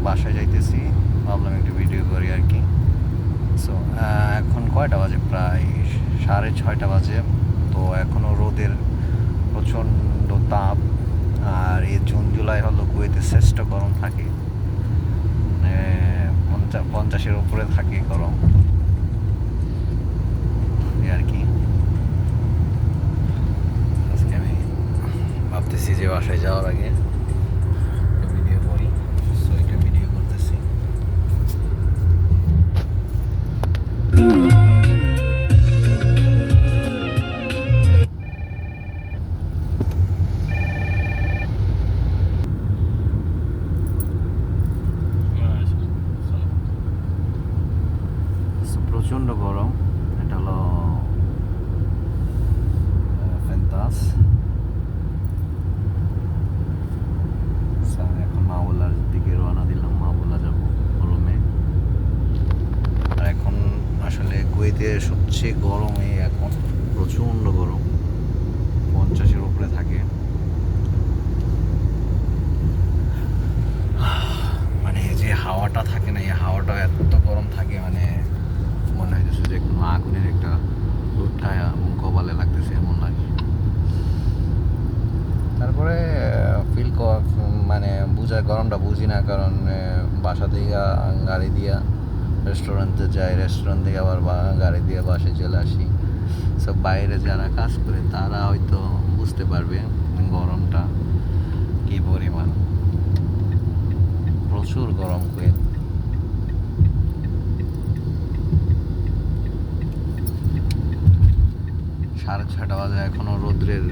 বাসায় যাইতেছি, ভাবলাম একটু ভিডিও করি আর কি। সো এখন কয়টা বাজে? প্রায় 6:30 বাজে। তো এখনও রোদের প্রচণ্ড তাপ। আর এই জুন জুলাই হলো কুয়েতে শ্রেষ্ঠ গরম থাকে, 50-এর উপরে থাকে গরম আর কি। আজকে আমি ভাবতেছি যে বাসায় যাওয়ার আগে ভিডিও করি, সো এটা ভিডিও করতেছি। প্রচণ্ড গরম। এটা হলো ফেন্তাস। এখন মাওলার দিকে রওনা দিলাম, মাওলা যাব রুমে। আর এখন আসলে কুয়েতে সবচেয়ে গরমে এখন প্রচণ্ড গরম, 50-এর উপরে থাকে। মানে যে হাওয়াটা থাকে না, এই হাওয়াটা এত গরম থাকে, মানে মনে হইতেছে যে কোনো আগুনের একটা উঠায় কপালে লাগতেছে এমন লাগে। তারপরে মানে গরমটা বুঝি না, কারণ বাসা থেকে গাড়ি দিয়া রেস্টুরেন্টে যাই, রেস্টুরেন্ট থেকে আবার গাড়ি দিয়ে বাসায় চলে আসি। সব বাইরে যারা কাজ করে তারা হয়তো বুঝতে পারবে গরমটা কি পরিমাণ। প্রচুর গরম কুয়েত। 6:30 বাজে, এখনো রৌদ্রের